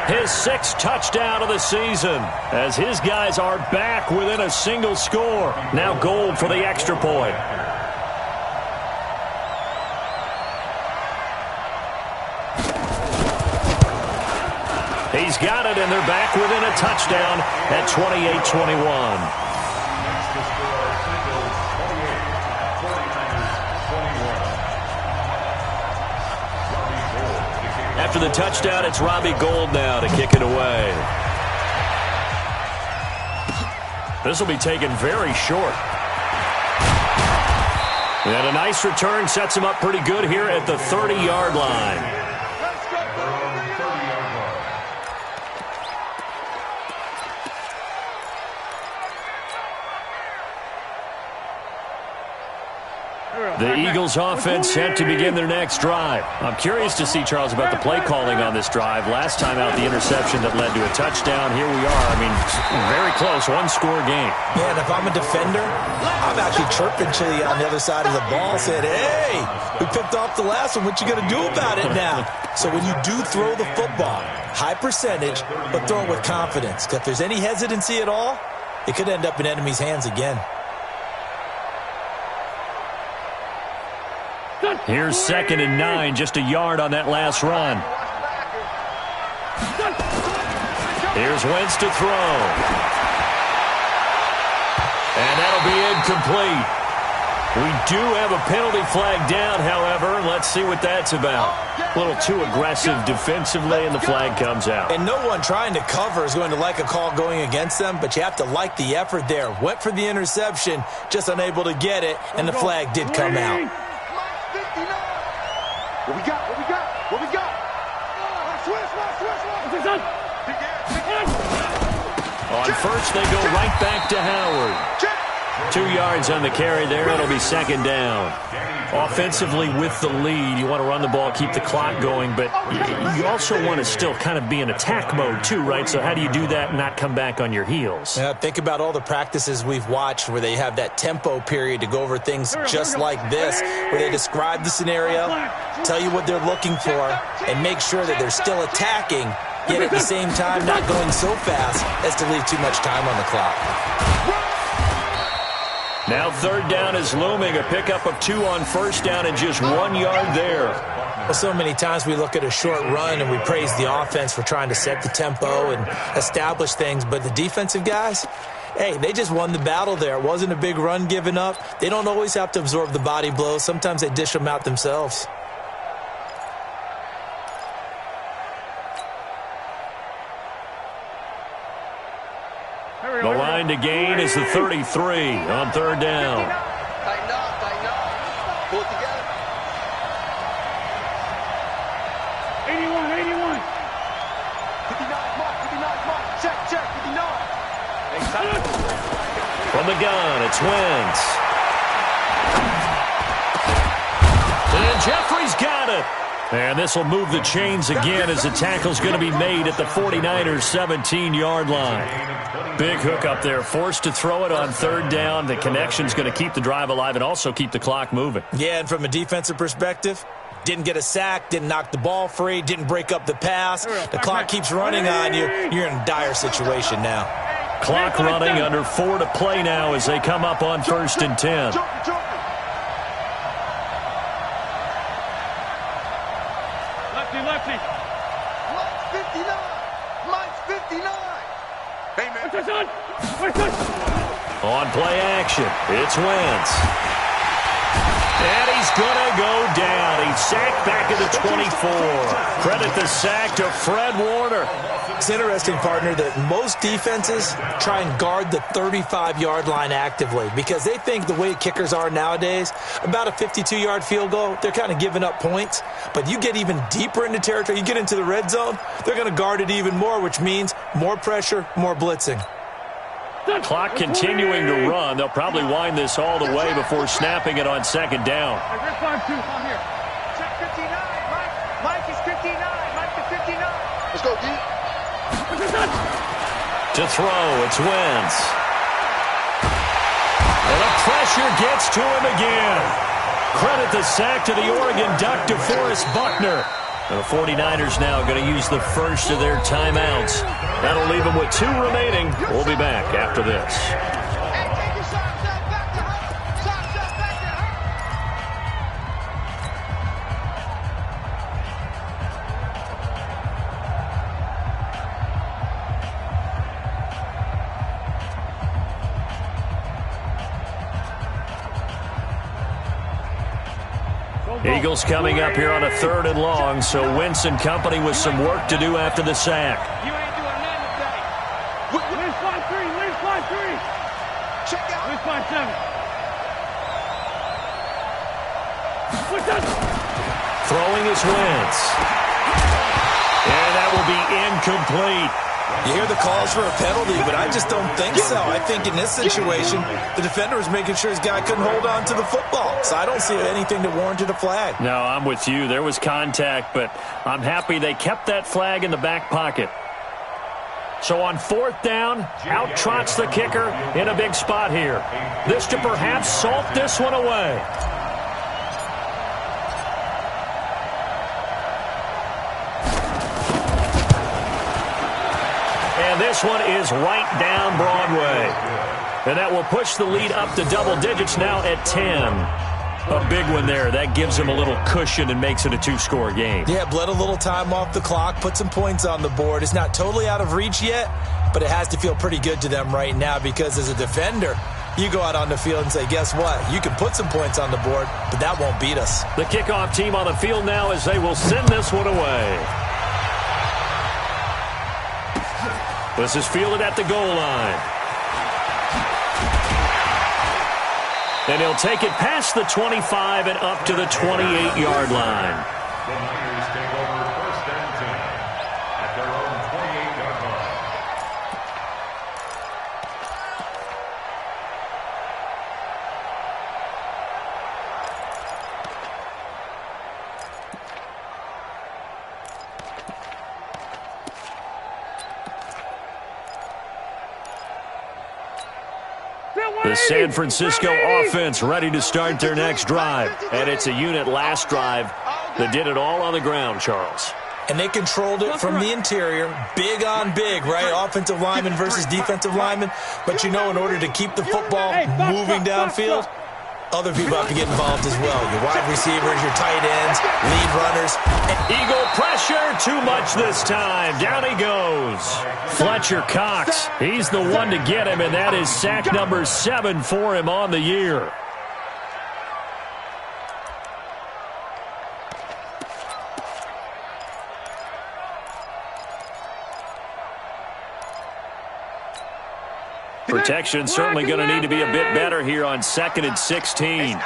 his 6th touchdown of the season, as his guys are back within a single score. Now Gold for the extra point. He's got it, and they're back within a touchdown at 28-21. After the touchdown, it's Robbie Gould now to kick it away. This will be taken very short. And a nice return sets him up pretty good here at the 30-yard line. The Eagles offense set to begin their next drive. I'm curious to see, Charles, about the play calling on this drive. Last time out, the interception that led to a touchdown. Here we are. I mean, very close, one-score game. Man, if I'm a defender, I'm actually chirping to you on the other side of the ball, saying, hey, we picked off the last one. What you going to do about it now? So when you do throw the football, high percentage, but throw it with confidence. Because if there's any hesitancy at all, it could end up in enemy's hands again. Here's 2nd and 9, just a yard on that last run. Here's Wentz to throw. And that'll be incomplete. We do have a penalty flag down, however. Let's see what that's about. A little too aggressive defensively, and the flag comes out. And no one trying to cover is going to like a call going against them, but you have to like the effort there. Went for the interception, just unable to get it, and the flag did come out. What we got? What we got? What we got? Switch. On 1st, they go right back to Howard. 2 yards on the carry there. It'll be 2nd down. Offensively with the lead, you want to run the ball, keep the clock going, but you also want to still kind of be in attack mode too, right? So how do you do that and not come back on your heels? Yeah, think about all the practices we've watched where they have that tempo period to go over things just like this, where they describe the scenario, tell you what they're looking for, and make sure that they're still attacking, yet at the same time not going so fast as to leave too much time on the clock. Now 3rd down is looming. A pickup of 2 on 1st down and just 1 yard there. Well, so many times we look at a short run and we praise the offense for trying to set the tempo and establish things, but the defensive guys, hey, they just won the battle there. It wasn't a big run given up. They don't always have to absorb the body blows. Sometimes they dish them out themselves. The line to gain is the 33 on 3rd down. Tighten up. Pull it together. 81. 59, mark. Check, 59. From the gun, it's Wentz. And Jeffrey's got it. And this will move the chains again as the tackle's going to be made at the 49ers 17-yard line. Big hook up there, forced to throw it on 3rd down. The connection's going to keep the drive alive and also keep the clock moving. Yeah, and from a defensive perspective, didn't get a sack, didn't knock the ball free, didn't break up the pass. The clock keeps running on you. You're in a dire situation now. Clock running, under 4 to play now as they come up on 1st and 10. Lefty. Mike's 59. Hey, man. On play action, it's Wentz. And he's going to go down. He's sacked back at the 24. Credit the sack to Fred Warner. It's interesting, partner, that most defenses try and guard the 35-yard line actively because they think the way kickers are nowadays, about a 52-yard field goal, they're kind of giving up points. But you get even deeper into territory, you get into the red zone, they're going to guard it even more, which means more pressure, more blitzing. Clock continuing to run. They'll probably wind this all the way before snapping it on 2nd down. Check 59. Mike is 59. Mike is 59. Let's go, D. To throw, it's Wentz. And the pressure gets to him again. Credit the sack to the Oregon Duck, DeForest Buckner. And the 49ers now going to use the first of their timeouts. That'll leave them with 2 remaining. We'll be back after this. Eagles coming up here on a 3rd and long, so Wentz and company with some work to do after the sack. You ain't doing nothing today. Where's 5-3? Where's 5-3? Check out. Where's 5-7? What's that? Throwing is Wentz. And that will be incomplete. You hear the calls for a penalty, but I just don't think so. I think in this situation, the defender was making sure his guy couldn't hold on to the football. So I don't see anything that warranted a flag. No, I'm with you. There was contact, but I'm happy they kept that flag in the back pocket. So on 4th down, out trots the kicker in a big spot here. This to perhaps salt this one away. And this one is right down Broadway. And that will push the lead up to double digits now at 10. A big one there. That gives them a little cushion and makes it a 2-score game. Yeah, bled a little time off the clock, put some points on the board. It's not totally out of reach yet, but it has to feel pretty good to them right now because as a defender, you go out on the field and say, guess what? You can put some points on the board, but that won't beat us. The kickoff team on the field now as they will send this one away. This is fielded at the goal line. And he'll take it past the 25 and up to the 28-yard line. The Niners take over 1st and 10 at their own 28-yard line. The San Francisco offense ready to start their next drive. And it's a unit last drive that did it all on the ground, Charles. And they controlled it from the interior, big on big, right? Offensive lineman versus defensive lineman. But, you know, in order to keep the football moving downfield, other people have to get involved as well. Your wide receivers, your tight ends, lead runners. Eagle pressure, too much this time. Down he goes. Fletcher Cox, he's the one to get him, and that is sack number 7 for him on the year. Protection certainly going to need to be a bit better here on 2nd and 16.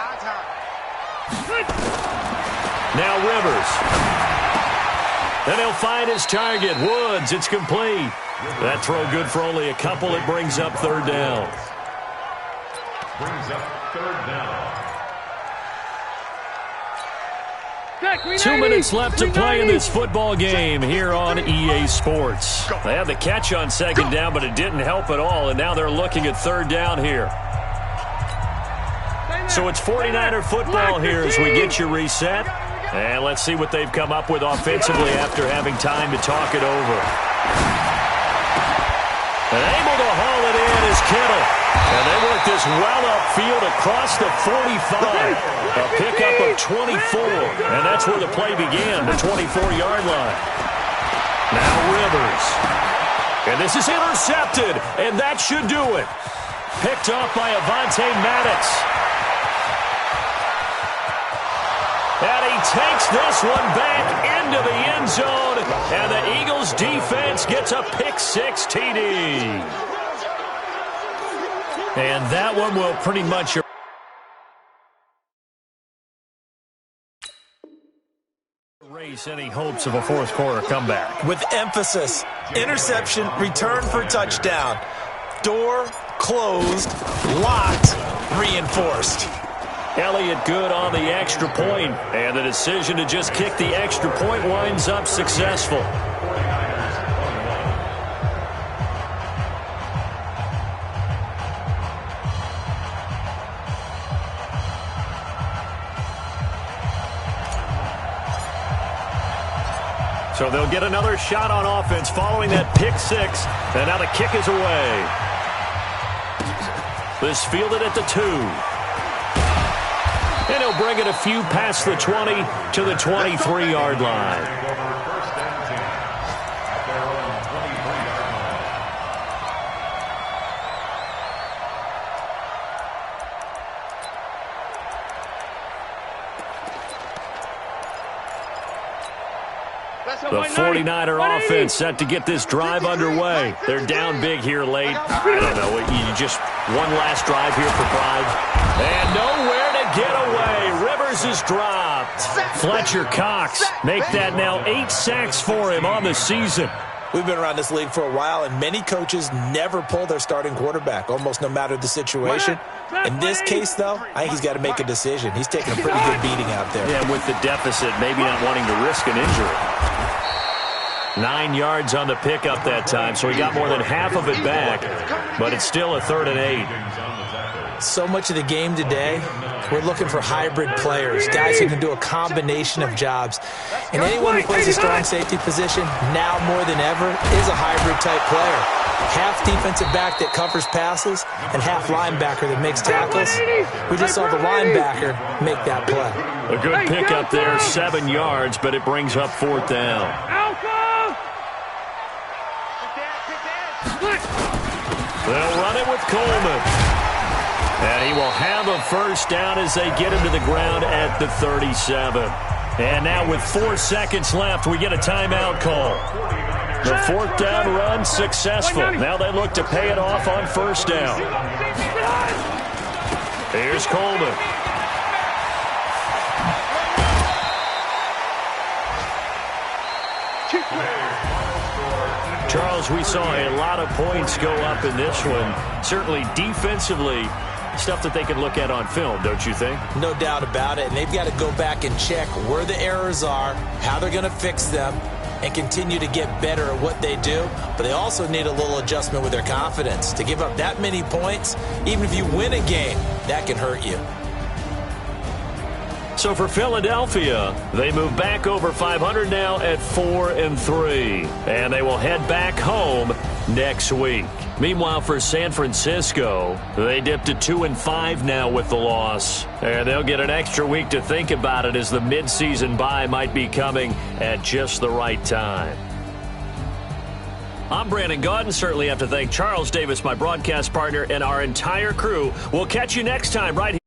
Now Rivers. Then he'll find his target. Woods, it's complete. That throw good for only a couple. It brings up 3rd down. Brings up 3rd down. 2 minutes left to play in this football game here on EA Sports. They had the catch on 2nd down, but it didn't help at all, and now they're looking at 3rd down here. So it's 49er football here as we get you reset. And let's see what they've come up with offensively after having time to talk it over. And able to haul it in is Kittle. And they work this well upfield across the 45. A pickup of 24. And that's where the play began, the 24-yard line. Now Rivers. And this is intercepted. And that should do it. Picked off by Avonte Maddox. And he takes this one back into the end zone. And the Eagles defense gets a pick-6 TD. And that one will pretty much erase any hopes of a fourth-quarter comeback. With emphasis, interception, return for touchdown. Door closed, locked, reinforced. Elliott good on the extra point, and the decision to just kick the extra point winds up successful. So they'll get another shot on offense following that pick six. And now the kick is away. This fielded at the 2. And he'll bring it a few past the 20 to the 23-yard line. The 49er offense set to get this drive underway. They're down big here late. I don't know. You just one last drive here for pride. And nowhere to get away. Rivers is dropped. Fletcher Cox make that now 8 sacks for him on the season. We've been around this league for a while, and many coaches never pull their starting quarterback, almost no matter the situation. In this case, though, I think he's got to make a decision. He's taking a pretty good beating out there. Yeah, with the deficit, maybe not wanting to risk an injury. 9 yards on the pickup that time, so he got more than half of it back, but it's still a 3rd and 8. So much of the game today, we're looking for hybrid players, guys who can do a combination of jobs. And anyone who plays a strong safety position, now more than ever, is a hybrid-type player. Half defensive back that covers passes and half linebacker that makes tackles. We just saw the linebacker make that play. A good pickup there, 7 yards, but it brings up 4th down. They'll run it with Coleman. And he will have a first down as they get him to the ground at the 37. And now with 4 seconds left, we get a timeout call. The 4th down run successful. Now they look to pay it off on first down. Here's Coleman. Charles, we saw a lot of points go up in this one. Certainly defensively, stuff that they can look at on film, don't you think? No doubt about it. And they've got to go back and check where the errors are, how they're going to fix them, and continue to get better at what they do. But they also need a little adjustment with their confidence. To give up that many points, even if you win a game, that can hurt you. So for Philadelphia, they move back over 500 now at 4-3. And they will head back home next week. Meanwhile, for San Francisco, they dipped to 2-5 now with the loss. And they'll get an extra week to think about it as the midseason bye might be coming at just the right time. I'm Brandon Gaudin. Certainly have to thank Charles Davis, my broadcast partner, and our entire crew. We'll catch you next time right here.